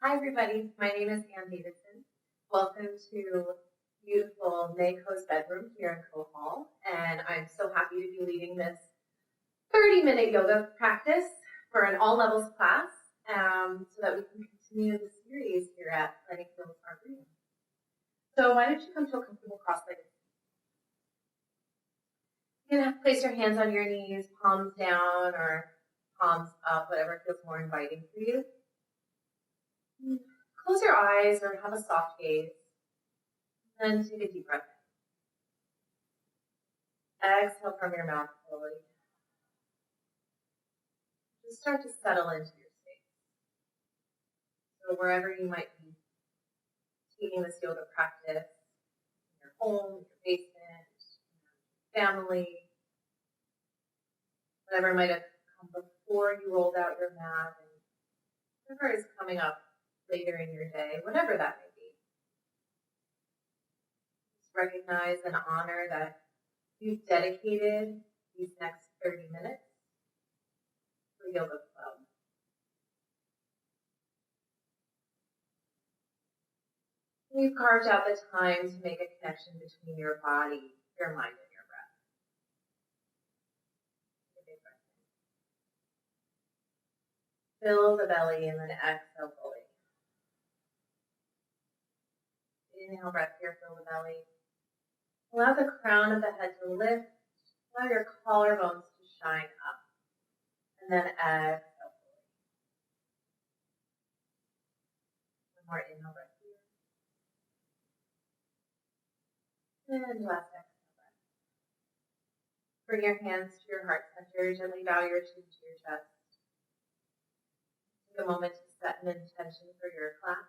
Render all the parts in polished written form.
Hi everybody, my name is Anne Davidson. Welcome to beautiful Mai Coe's bedroom here in Coe Hall, and I'm so happy to be leading this 30-minute yoga practice for an all levels class so that we can continue the series here at Letting Heal Our Breathing. So why don't you come to a comfortable cross-legged seat. You can place your hands on your knees, palms down or palms up, whatever feels more inviting for you. Close your eyes or have a soft gaze, and then take a deep breath in. Exhale from your mouth fully. Just start to settle into your space. So wherever you might be taking this yoga practice, in your home, your basement, your family, whatever might have come before you rolled out your mat, and whatever is coming up later in your day, whatever that may be. Just recognize and honor that you've dedicated these next 30 minutes for yoga flow. You've carved out the time to make a connection between your body, your mind, and your breath. Take a big breath in. Fill the belly and then exhale fully. Inhale, breath here, fill the belly. Allow the crown of the head to lift. Allow your collarbones to shine up. And then exhale fully. One more inhale, breath here. And last exhale, breath. Bring your hands to your heart center. Gently bow your chin to your chest. Take a moment to set an intention for your class.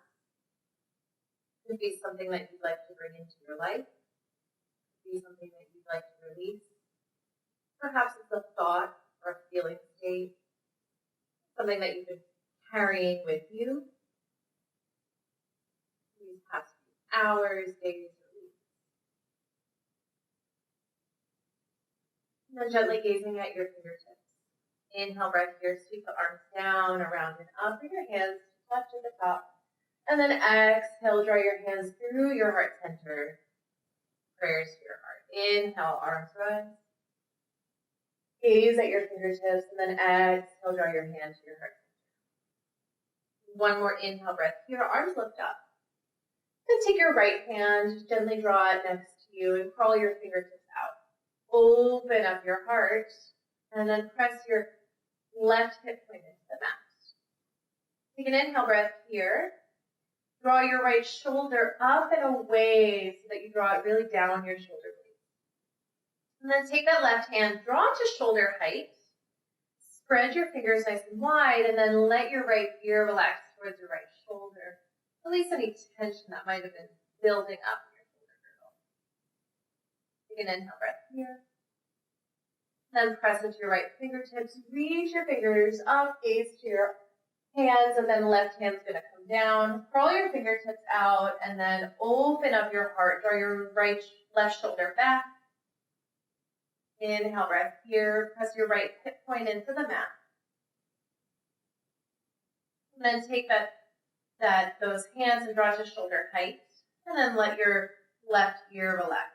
It could be something that you'd like to bring into your life. It could be something that you'd like to release. Perhaps it's a thought or a feeling state, something that you've been carrying with you these past few hours, days, or weeks. And then gently gazing at your fingertips. Inhale, breath here, sweep the arms down, around, and up. Bring your hands to touch at the top. And then exhale, draw your hands through your heart center. Prayers to your heart. Inhale, arms rise. Gaze at your fingertips, and then exhale, draw your hand to your heart center. One more inhale, breath here, arms lift up. Then take your right hand, just gently draw it next to you, and crawl your fingertips out. Open up your heart, and then press your left hip point into the mat. Take an inhale breath here. Draw your right shoulder up and away so that you draw it really down your shoulder blades. And then take that left hand, draw to shoulder height. Spread your fingers nice and wide, and then let your right ear relax towards your right shoulder. Release any tension that might have been building up in your shoulder girdle. Take an inhale breath here. Then press into your right fingertips. Reach your fingers up, gaze to your hands, and then left hand's going to come down. Crawl your fingertips out, and then open up your heart. Draw your left shoulder back. Inhale, breath here. Press your right hip point into the mat. And then take those hands and draw to shoulder height. And then let your left ear relax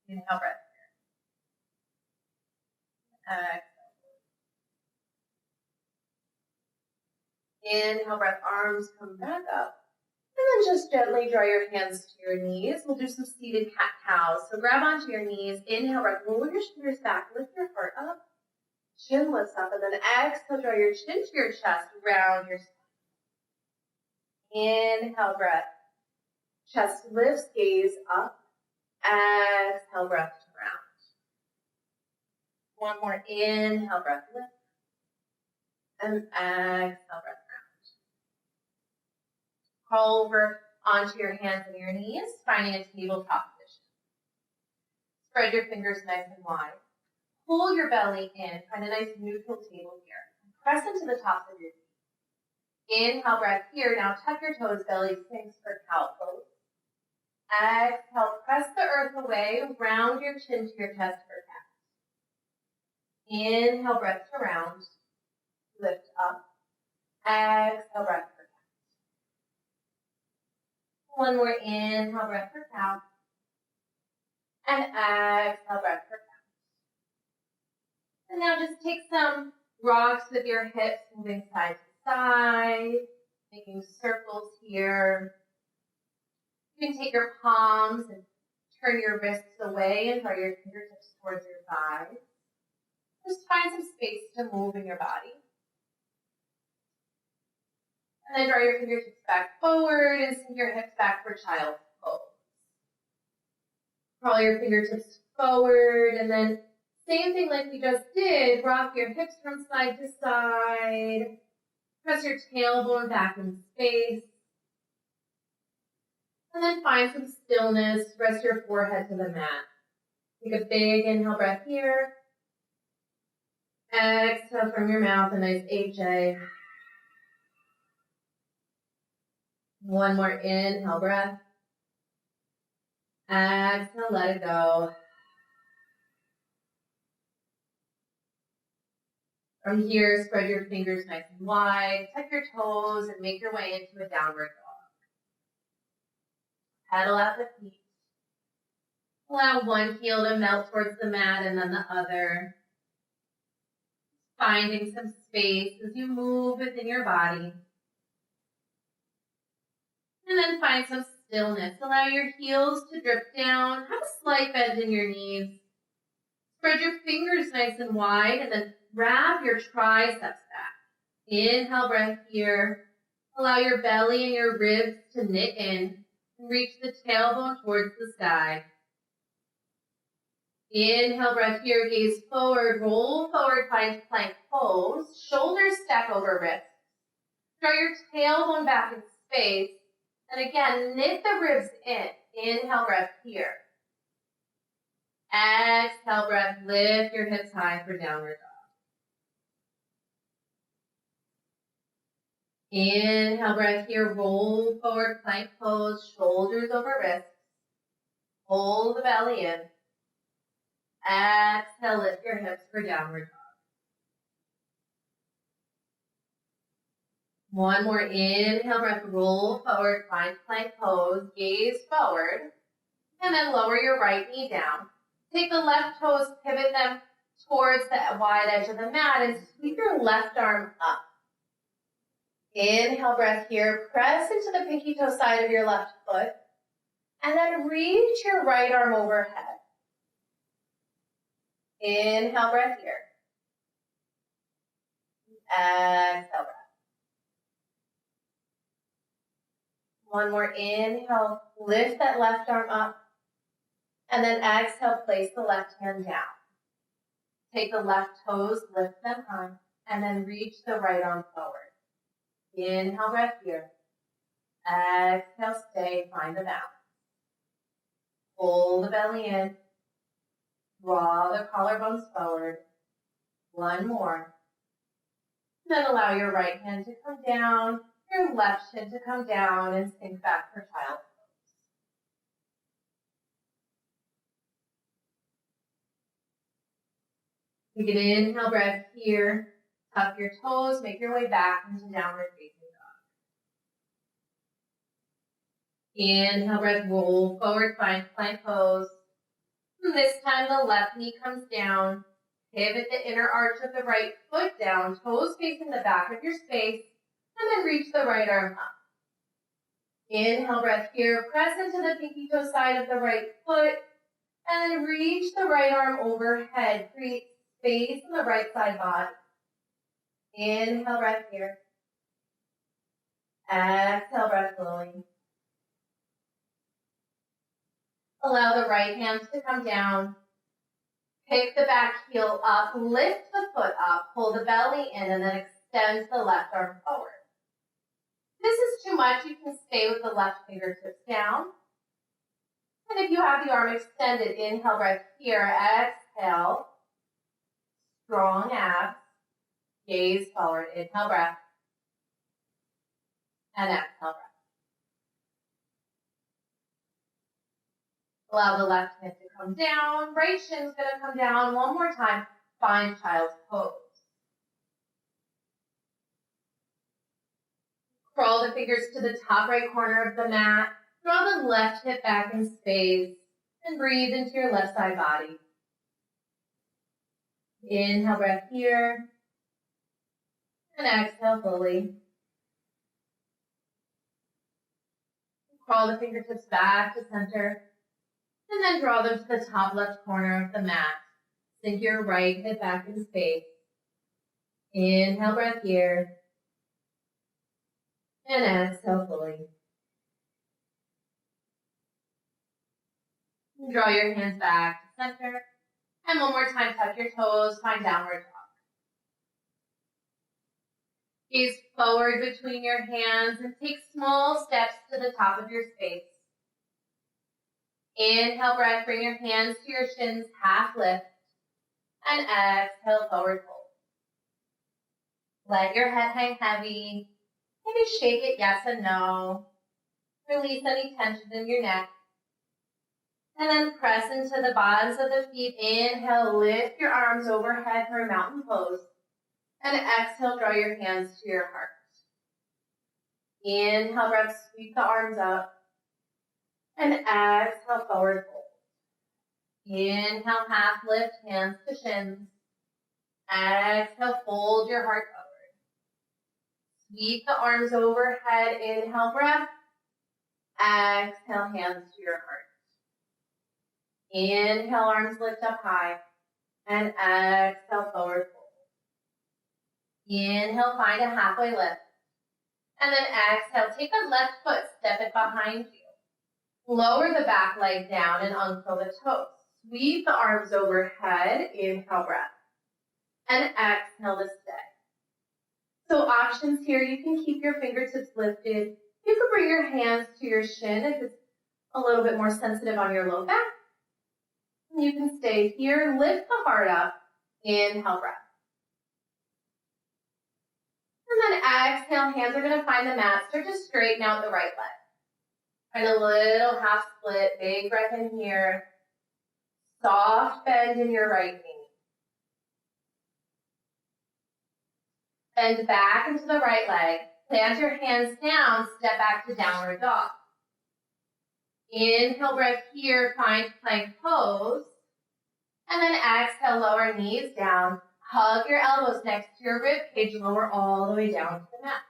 now. Inhale, breath here. Exhale. Inhale, breath, arms come back up. And then just gently draw your hands to your knees. We'll do some seated cat-cows. So grab onto your knees. Inhale, breath, roll your shoulders back. Lift your heart up. Chin lifts up. And then exhale, draw your chin to your chest. Round your spine. Inhale, breath. Chest lifts, gaze up. Exhale, breath to round. One more. Inhale, breath, lift. And exhale, breath. Crawl over onto your hands and your knees, finding a tabletop position. Spread your fingers nice and wide. Pull your belly in. Find a nice neutral table here. Press into the tops of your feet. Inhale, breath here. Now tuck your toes, belly sinks for cow pose. Exhale, press the earth away. Round your chin to your chest for cat. Inhale, breath to round. Lift up. Exhale, breath for One more inhale breath for cow. And exhale breath for cow. And now just take some rocks with your hips moving side to side, making circles here. You can take your palms and turn your wrists away and draw your fingertips towards your thighs. Just find some space to move in your body. And then draw your fingertips back forward and sink your hips back for child's pose. Crawl your fingertips forward and then same thing like we just did, rock your hips from side to side. Press your tailbone back in space. And then find some stillness. Rest your forehead to the mat. Take a big inhale breath here. Exhale from your mouth, a nice HA. One more inhale breath. Exhale, let it go. From here, spread your fingers nice and wide, tuck your toes, and make your way into a downward dog. Pedal out the feet. Allow one heel to melt towards the mat and then the other. Finding some space as you move within your body. And then find some stillness. Allow your heels to drip down. Have a slight bend in your knees. Spread your fingers nice and wide and then wrap your triceps back. Inhale breath here. Allow your belly and your ribs to knit in and reach the tailbone towards the sky. Inhale breath here, gaze forward, roll forward, find plank pose. Shoulders stack over wrists. Draw your tailbone back in space. And again, knit the ribs in. Inhale breath here. Exhale breath, lift your hips high for downward dog. Inhale breath here, roll forward, plank pose, shoulders over wrists. Hold the belly in. Exhale, lift your hips for downward dog. One more inhale breath, roll forward, find plank pose, gaze forward, and then lower your right knee down. Take the left toes, pivot them towards the wide edge of the mat, and sweep your left arm up. Inhale breath here, press into the pinky toe side of your left foot, and then reach your right arm overhead. Inhale breath here. Exhale breath. One more inhale, lift that left arm up, and then exhale, place the left hand down. Take the left toes, lift them high, and then reach the right arm forward. Inhale breath here. Exhale, stay, find the balance. Pull the belly in. Draw the collarbones forward. One more. Then allow your right hand to come down, your left shin to come down, and sink back for child's pose. Take an inhale breath here. Tuck your toes, make your way back into downward facing dog. Inhale breath, roll forward, find plank pose. And this time the left knee comes down. Pivot the inner arch of the right foot down, toes facing the back of your space, and then reach the right arm up. Inhale breath here, press into the pinky toe side of the right foot, and then reach the right arm overhead. Create space in the right side body. Inhale breath here. Exhale breath flowing. Allow the right hands to come down. Pick the back heel up, lift the foot up, pull the belly in, and then extend the left arm forward. If this is too much, you can stay with the left fingertips down. And if you have the arm extended, inhale breath here, exhale. Strong abs. Gaze forward, inhale breath. And exhale breath. Allow the left hip to come down. Right shin's going to come down. One more time. Find child's pose. Crawl the fingers to the top right corner of the mat. Draw the left hip back in space and breathe into your left side body. Inhale, breath here, and exhale fully. Crawl the fingertips back to center, and then draw them to the top left corner of the mat. Sink your right hip back in space. Inhale, breath here, and exhale fully. Draw your hands back to center, and one more time, tuck your toes, find downward dog. Gaze forward between your hands and take small steps to the top of your space. Inhale, breath, bring your hands to your shins, half lift, and exhale, forward fold. Let your head hang heavy. Maybe shake it yes and no. Release any tension in your neck. And then press into the bottoms of the feet. Inhale, lift your arms overhead for a mountain pose. And exhale, draw your hands to your heart. Inhale, breath, sweep the arms up. And exhale, forward fold. Inhale, half lift, hands to shins. Exhale, fold your heart forward. Sweep the arms overhead. Inhale, breath. Exhale, hands to your heart. Inhale, arms lift up high. And exhale, forward fold. Inhale, find a halfway lift. And then exhale, take the left foot, step it behind you. Lower the back leg down and uncurl the toes. Sweep the arms overhead. Inhale, breath. And exhale to stay. So options here, you can keep your fingertips lifted. You can bring your hands to your shin if it's a little bit more sensitive on your low back. You can stay here, lift the heart up, inhale, breath. And then exhale, hands are going to find the mat. Start to straighten out the right leg. Find a little half split, big breath in here. Soft bend in your right knee. Bend back into the right leg. Plant your hands down, step back to downward dog. Inhale, breath here, find plank pose. And then exhale, lower knees down. Hug your elbows next to your rib cage, lower all the way down to the mat.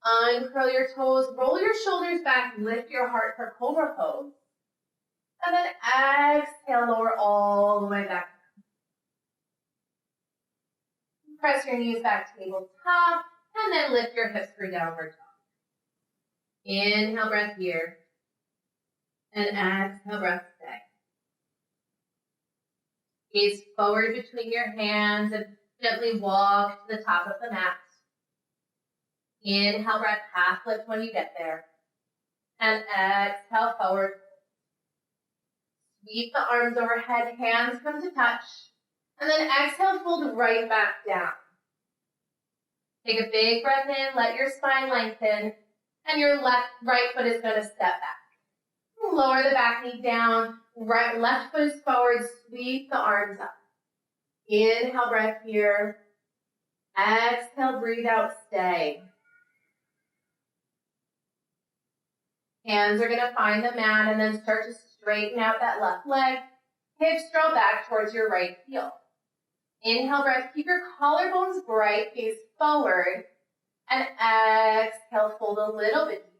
Uncurl your toes, roll your shoulders back, lift your heart for cobra pose. And then exhale, lower all the way back. Press your knees back, tabletop, and then lift your hips for downward dog. Inhale, breath here. And exhale, breath stay. Gaze forward between your hands and gently walk to the top of the mat. Inhale, breath, half lift when you get there. And exhale, forward. Sweep the arms overhead, hands come to touch. And then exhale, fold right back down. Take a big breath in, let your spine lengthen, and your right foot is going to step back. Lower the back knee down, left foot is forward, sweep the arms up. Inhale, breath here. Exhale, breathe out, stay. Hands are going to find the mat and then start to straighten out that left leg. Hips draw back towards your right heel. Inhale, breath, keep your collarbones bright, gaze forward, and exhale, fold a little bit deeper.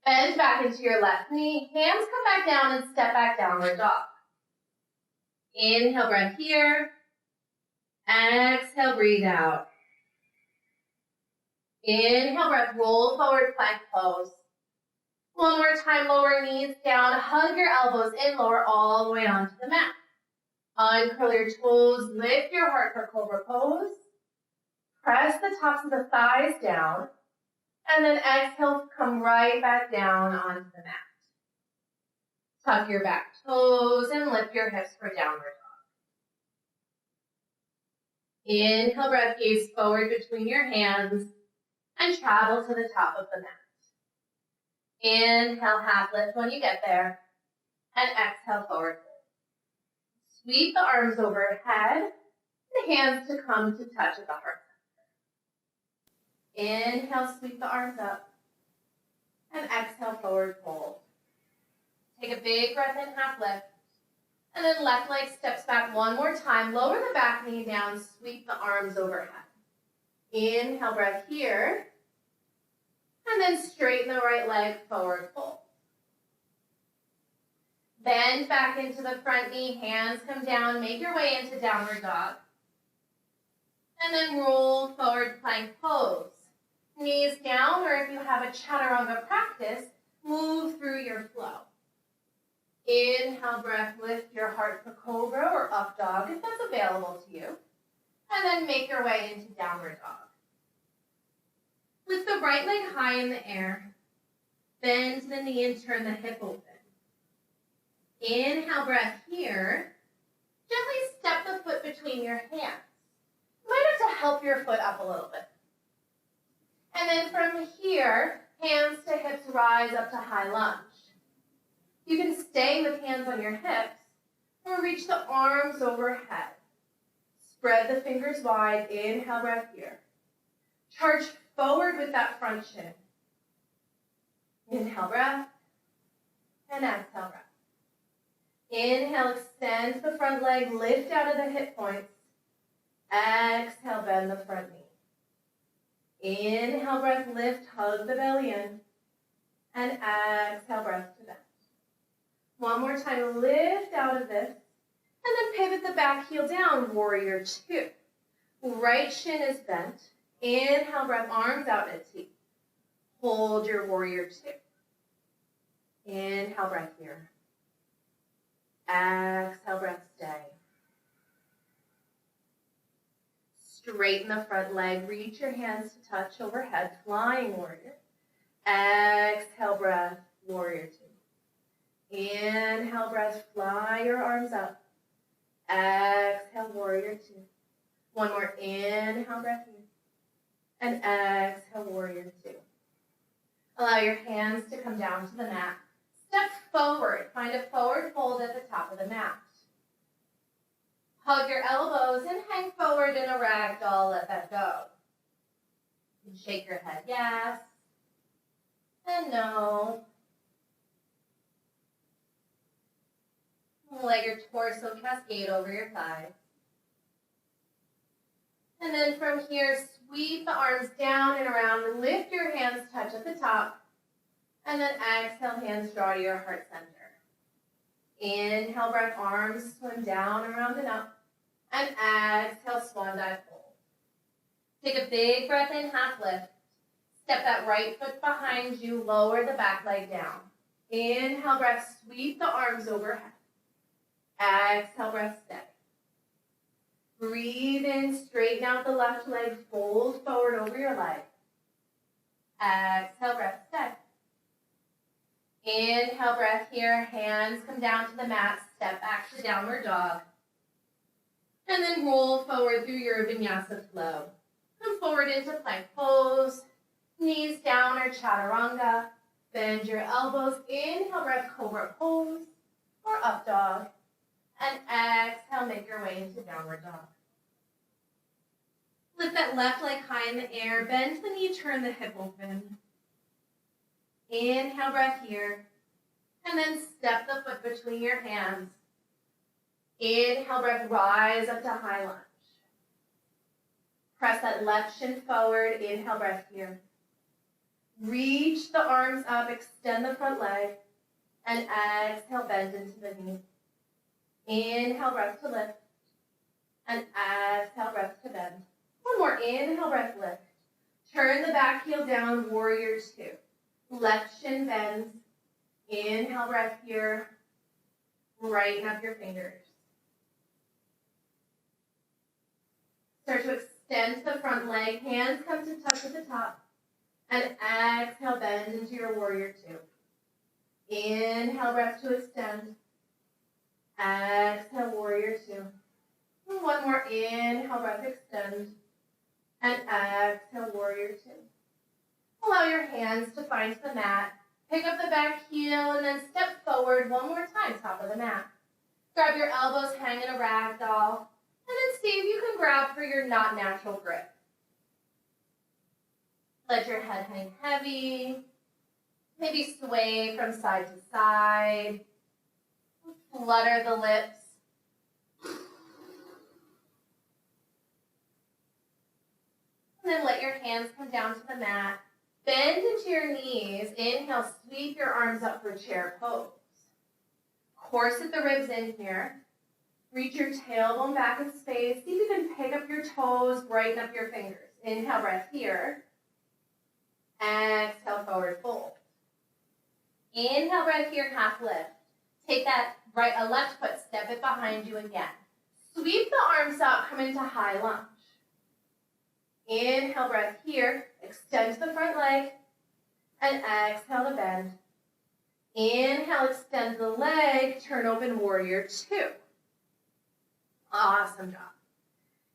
Bend back into your left knee, hands come back down and step back downward dog. Inhale, breath here. Exhale, breathe out. Inhale, breath, roll forward, plank pose. One more time, lower knees down, hug your elbows in, lower all the way onto the mat. Uncurl your toes, lift your heart for cobra pose. Press the tops of the thighs down. And then exhale, come right back down onto the mat. Tuck your back toes and lift your hips for downward dog. Inhale, breath, gaze forward between your hands and travel to the top of the mat. Inhale, half lift when you get there. And exhale, forward fold. Sweep the arms overhead, the hands to come to touch at the heart center. Inhale, sweep the arms up. And exhale, forward fold. Take a big breath in, half lift. And then left leg steps back one more time. Lower the back knee down, sweep the arms overhead. Inhale, breath here. And then straighten the right leg, forward fold. Bend back into the front knee, hands come down, make your way into downward dog. And then roll forward, plank pose. Knees down, or if you have a chaturanga practice, move through your flow. Inhale, breath, lift your heart for cobra or up dog if that's available to you. And then make your way into downward dog. Lift the right leg high in the air. Bend the knee and turn the hip open. Inhale, breath here. Gently step the foot between your hands. You might have to help your foot up a little bit. And then from here, hands to hips, rise up to high lunge. You can stay with hands on your hips or reach the arms overhead. Spread the fingers wide. Inhale, breath here. Charge forward with that front shin. Inhale, breath. And exhale, breath. Inhale, extend the front leg, lift out of the hip points. Exhale, bend the front knee. Inhale, breath, lift, hug the belly in. And exhale, breath to bend. One more time, lift out of this. And then pivot the back heel down, warrior two. Right shin is bent. Inhale, breath, arms out at T. Hold your warrior two. Inhale, breath here. Exhale, breath, stay. Straighten the front leg. Reach your hands to touch overhead. Flying warrior. Exhale, breath, warrior two. Inhale, breath, fly your arms up. Exhale, warrior two. One more inhale, breath here. And exhale, warrior two. Allow your hands to come down to the mat. Step forward. Find a forward fold at the top of the mat. Hug your elbows and hang forward in a ragdoll. Let that go. You can shake your head yes and no. Let your torso cascade over your thighs. And then from here, sweep the arms down and around. Lift your hands, touch at the top. And then exhale, hands draw to your heart center. Inhale, breath, arms swim down, around and up. And exhale, swan dive fold. Take a big breath in, half lift. Step that right foot behind you, lower the back leg down. Inhale, breath, sweep the arms overhead. Exhale, breath, stay. Breathe in, straighten out the left leg, fold forward over your leg. Exhale, breath, stay. Inhale, breath here, hands come down to the mat, step back to downward dog. And then roll forward through your vinyasa flow. Come forward into plank pose, knees down or chaturanga. Bend your elbows, inhale, breath, cobra pose or up dog. And exhale, make your way into downward dog. Lift that left leg high in the air, bend the knee, turn the hip open. Inhale, breath here, and then step the foot between your hands. Inhale, breath, rise up to high lunge. Press that left shin forward, inhale, breath here. Reach the arms up, extend the front leg, and exhale, bend into the knee. Inhale, breath to lift, and exhale, breath to bend. One more, inhale, breath, lift. Turn the back heel down, warrior two. Left shin bends. Inhale, breath here. Brighten up your fingers. Start to extend the front leg. Hands come to touch at the top. And exhale, bend into your warrior two. Inhale, breath to extend. Exhale, warrior two. And one more, inhale, breath, extend. And exhale, warrior two. Allow your hands to find the mat. Pick up the back heel and then step forward one more time, top of the mat. Grab your elbows, hang in a ragdoll, and then see if you can grab for your not natural grip. Let your head hang heavy. Maybe sway from side to side. Flutter the lips. And then let your hands come down to the mat. Bend into your knees. Inhale, sweep your arms up for chair pose. Corset the ribs in here. Reach your tailbone back in space. See if you can pick up your toes, brighten up your fingers. Inhale, breath here. Exhale, forward fold. Inhale, breath here, half lift. Take that left foot, step it behind you again. Sweep the arms up, come into high lunge. Inhale, breath here, extend to the front leg, and exhale to bend. Inhale, extend the leg, turn open, warrior two. Awesome job.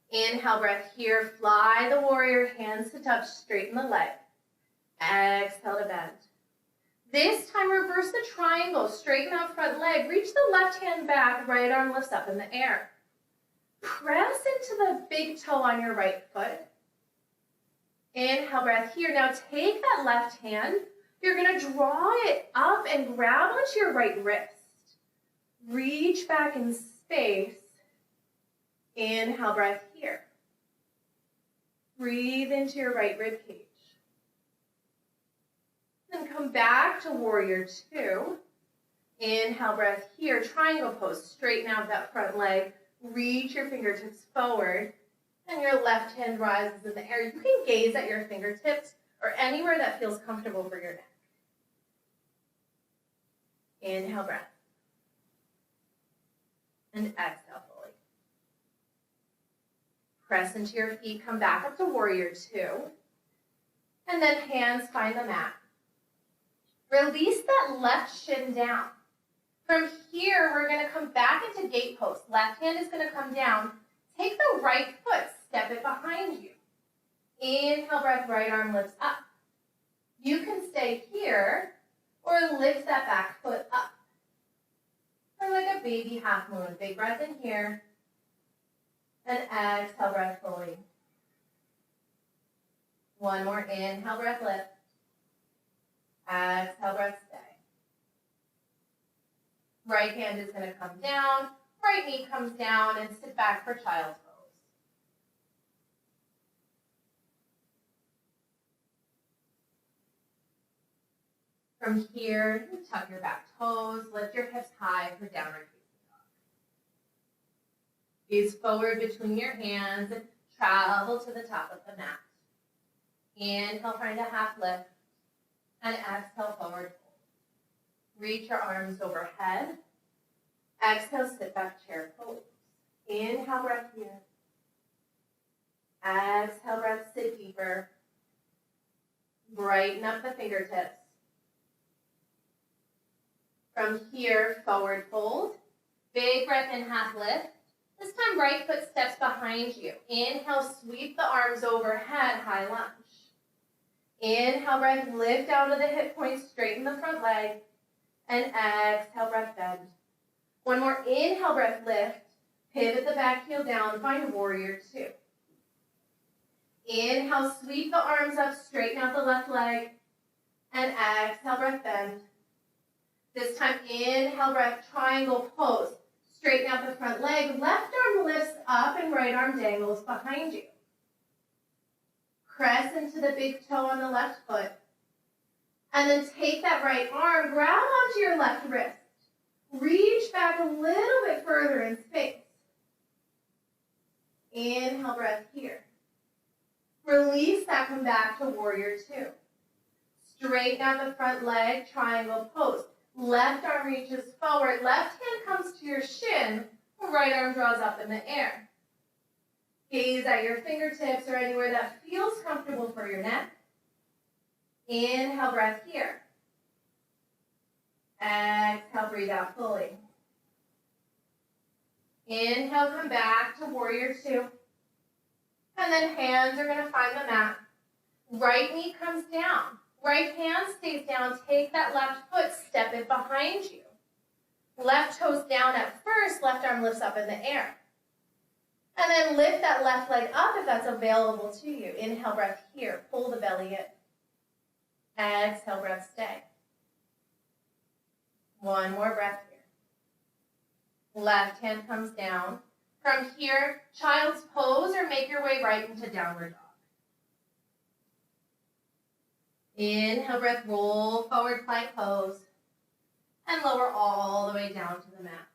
Inhale, breath here, fly the warrior, hands to touch, straighten the leg. Exhale to bend. This time, reverse the triangle, straighten out front leg, reach the left hand back, right arm lifts up in the air. Press into the big toe on your right foot. Inhale, breath here. Now take that left hand. You're going to draw it up and grab onto your right wrist. Reach back in space. Inhale, breath here. Breathe into your right rib cage. Then come back to warrior two. Inhale, breath here. Triangle pose. Straighten out that front leg. Reach your fingertips forward. And your left hand rises in the air. You can gaze at your fingertips or anywhere that feels comfortable for your neck. Inhale, breath. And exhale fully. Press into your feet. Come back up to warrior two. And then hands find the mat. Release that left shin down. From here, we're going to come back into gate post. Left hand is going to come down. Take the right foot, step it behind you. Inhale, breath, right arm lifts up. You can stay here or lift that back foot up. Or like a baby half moon. Big breath in here. And exhale, breath fully. One more inhale, breath lift. Exhale, breath stay. Right hand is going to come down. Right knee comes down and sit back for child's pose. From here, you tuck your back toes, lift your hips high for downward facing dog. Gaze forward between your hands and travel to the top of the mat. Inhale, find a half lift, and exhale, forward fold. Reach your arms overhead. Exhale, sit back, chair pose. Inhale, breath here. Exhale, breath, sit deeper. Brighten up the fingertips. From here, forward fold. Big breath in, half lift. This time, right foot steps behind you. Inhale, sweep the arms overhead, high lunge. Inhale, breath, lift out of the hip points, straighten the front leg. And exhale, breath, bend. One more inhale, breath, lift. Pivot the back heel down, find warrior two. Inhale, sweep the arms up, straighten out the left leg. And exhale, breath, bend. This time, inhale, breath, triangle pose. Straighten out the front leg. Left arm lifts up and right arm dangles behind you. Press into the big toe on the left foot. And then take that right arm, grab onto your left wrist. Reach back a little bit further in space. Inhale, breath here. Release that, come back to warrior two. Straighten out the front leg, triangle pose. Left arm reaches forward, left hand comes to your shin, right arm draws up in the air. Gaze at your fingertips or anywhere that feels comfortable for your neck. Inhale, breath here. Exhale, breathe out fully. Inhale, come back to warrior two. And then hands are going to find the mat. Right knee comes down. Right hand stays down. Take that left foot, step it behind you. Left toes down at first, left arm lifts up in the air. And then lift that left leg up if that's available to you. Inhale, breath here. Pull the belly in. Exhale, breath, stay. One more breath here. Left hand comes down. From here, child's pose or make your way right into downward dog. Inhale, breath, roll forward, plank pose. And lower all the way down to the mat.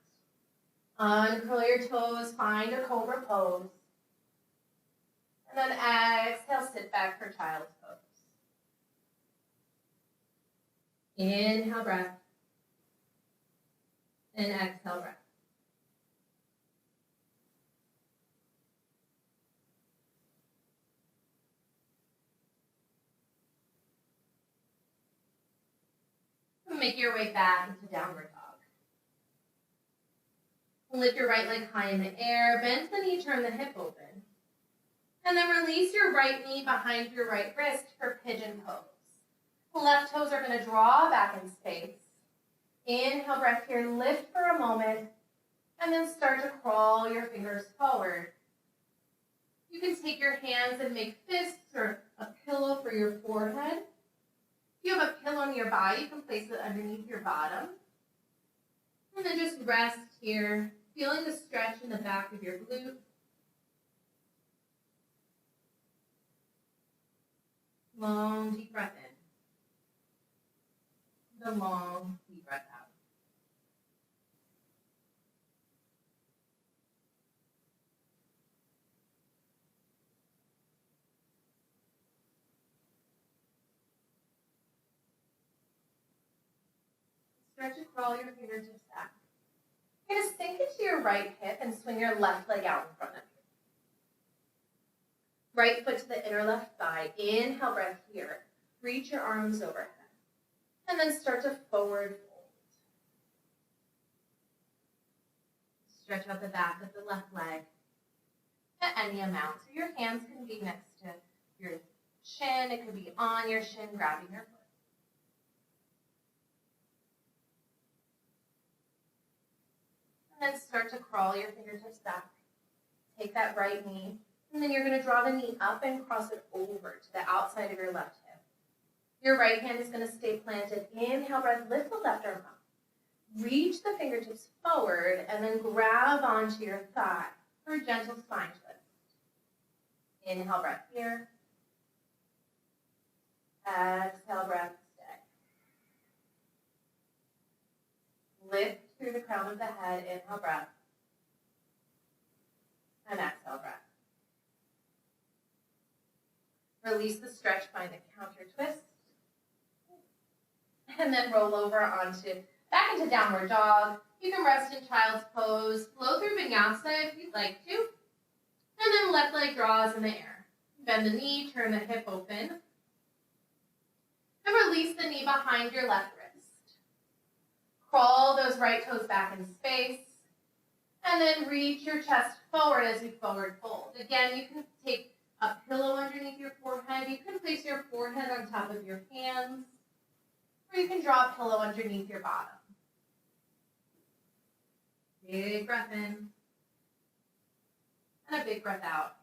Uncurl your toes, find a cobra pose. And then exhale, sit back for child's pose. Inhale, breath. And exhale, breath. Make your way back into downward dog. Lift your right leg high in the air, bend the knee, turn the hip open. And then release your right knee behind your right wrist for pigeon pose. Left toes are going to draw back in space. Inhale, breath here, lift for a moment, and then start to crawl your fingers forward. You can take your hands and make fists or a pillow for your forehead. If you have a pillow nearby, you can place it underneath your bottom. And then just rest here, feeling the stretch in the back of your glute. Long, deep breath in. The long, deep breath out. Stretch and crawl your fingertips back. You're going to sink into your right hip and swing your left leg out in front of you. Right foot to the inner left thigh. Inhale, breath here. Reach your arms overhead. And then start to forward fold. Stretch out the back of the left leg at any amount. So your hands can be next to your chin. It could be on your shin, grabbing your foot. And then start to crawl your fingertips back. Take that right knee, and then you're going to draw the knee up and cross it over to the outside of your left hip. Your right hand is going to stay planted. Inhale, breath, lift the left arm up. Reach the fingertips forward, and then grab onto your thigh for a gentle spine twist. Inhale, breath here. Exhale, breath, stay. Lift through the crown of the head, inhale, breath. And exhale, breath. Release the stretch, find the counter twist. And then roll over back into downward dog. You can rest in child's pose. Flow through vinyasa if you'd like to. And then left leg draws in the air. Bend the knee, turn the hip open. And release the knee behind your left wrist. Crawl those right toes back in space. And then reach your chest forward as you forward fold. Again, you can take a pillow underneath your forehead. You can place your forehead on top of your hands. Or you can draw a pillow underneath your bottom. Big breath in. And a big breath out.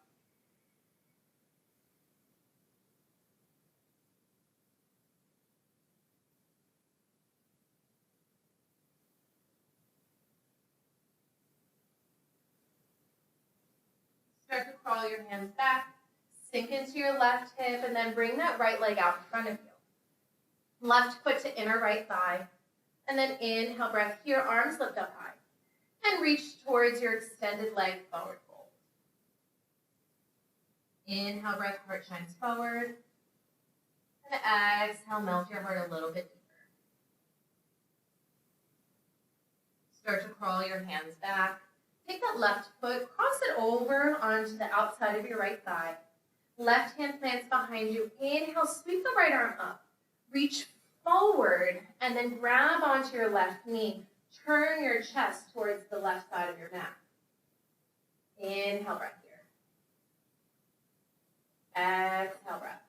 Start to crawl your hands back, sink into your left hip, and then bring that right leg out in front of you. Left foot to inner right thigh, and then inhale, breath here, arms lift up high, and reach towards your extended leg, forward fold. Inhale, breath, heart shines forward, and exhale, melt your heart a little bit deeper. Start to crawl your hands back. Take that left foot, cross it over onto the outside of your right thigh. Left hand plants behind you. Inhale, sweep the right arm up. Reach forward and then grab onto your left knee. Turn your chest towards the left side of your mat. Inhale, breath here. Exhale, breath.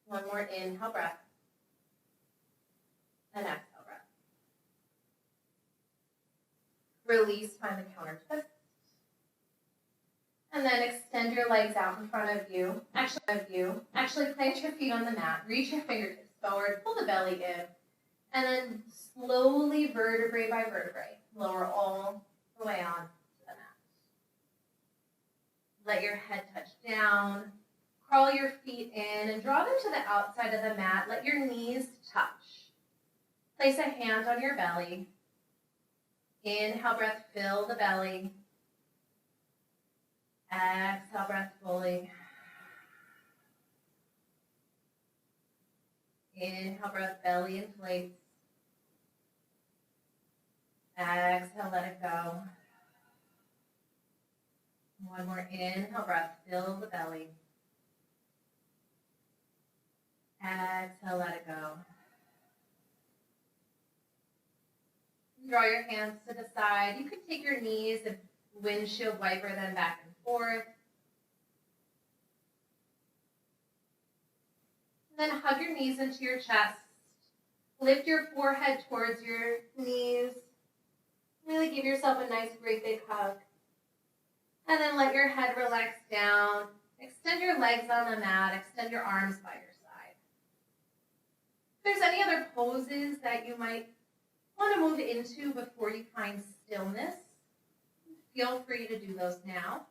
One more inhale, breath. And exhale. Release, find the counter twist. And then extend your legs out in front of you. Actually plant your feet on the mat. Reach your fingertips forward. Pull the belly in. And then slowly, vertebrae by vertebrae, lower all the way on to the mat. Let your head touch down. Crawl your feet in and draw them to the outside of the mat. Let your knees touch. Place a hand on your belly. Inhale, breath, fill the belly. Exhale, breath fully. Inhale, breath, belly inflates. Exhale, let it go. One more inhale, breath, fill the belly. Exhale, let it go. Draw your hands to the side. You could take your knees and windshield wiper them back and forth. And then hug your knees into your chest. Lift your forehead towards your knees. Really give yourself a nice, great big hug. And then let your head relax down. Extend your legs on the mat. Extend your arms by your side. If there's any other poses that you might want to move into before you find stillness, feel free to do those now.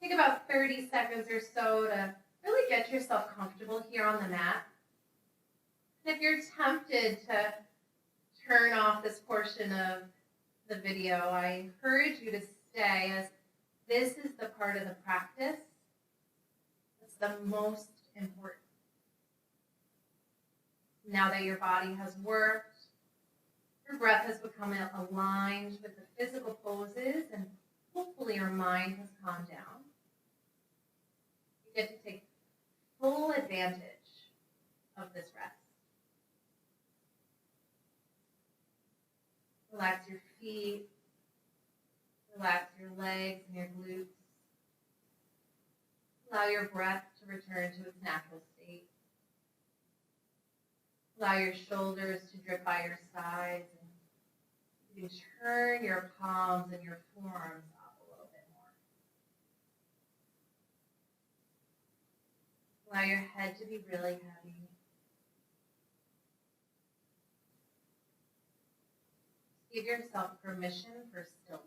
Take about 30 seconds or so to really get yourself comfortable here on the mat. And if you're tempted to turn off this portion of the video, I encourage you to stay, as this is the part of the practice that's the most important. Now that your body has worked, your breath has become aligned with the physical poses, and hopefully your mind has calmed down, you get to take full advantage of this rest. Relax your feet, relax your legs and your glutes. Allow your breath to return to its natural state. Allow your shoulders to drip by your sides, and you can turn your palms and your forearms up a little bit more. Allow your head to be really heavy. Give yourself permission for stillness.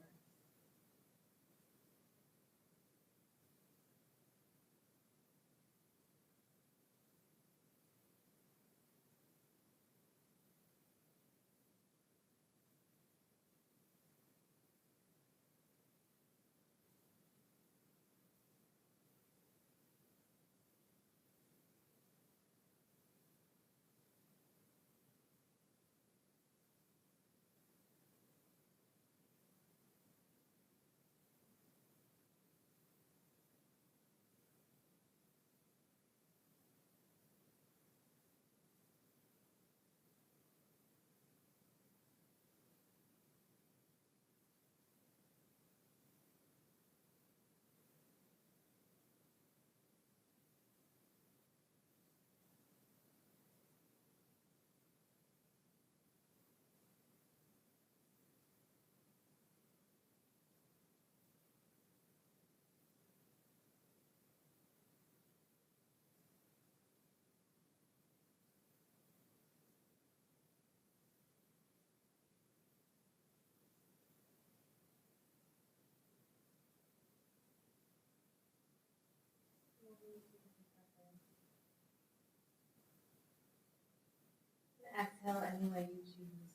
Exhale any way you choose.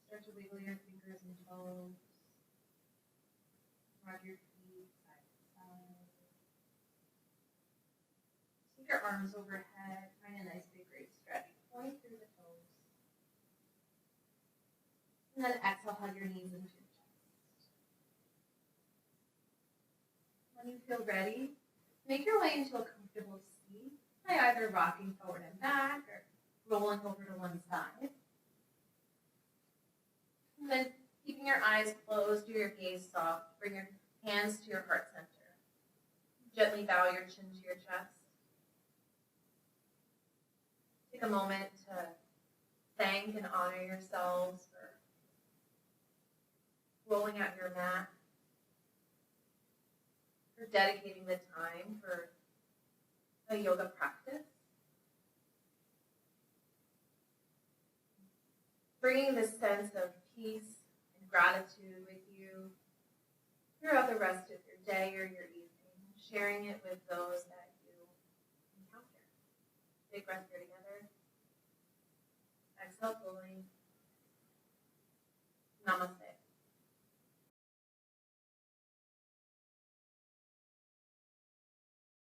Start to wiggle your fingers and toes. Rock your feet side to side. Take your arms overhead. Find a nice big great stretch. Point through the toes. And then exhale, hug your knees into your chest. When you feel ready, make your way into a comfortable seat by either rocking forward and back or rolling over to one side. And then keeping your eyes closed, do your gaze soft. Bring your hands to your heart center. Gently bow your chin to your chest. Take a moment to thank and honor yourselves for rolling out your mat, for dedicating the time, for a yoga practice. Bringing this sense of peace and gratitude with you throughout the rest of your day or your evening, sharing it with those that you encounter. Big breath here together. Exhale fully. Namaste.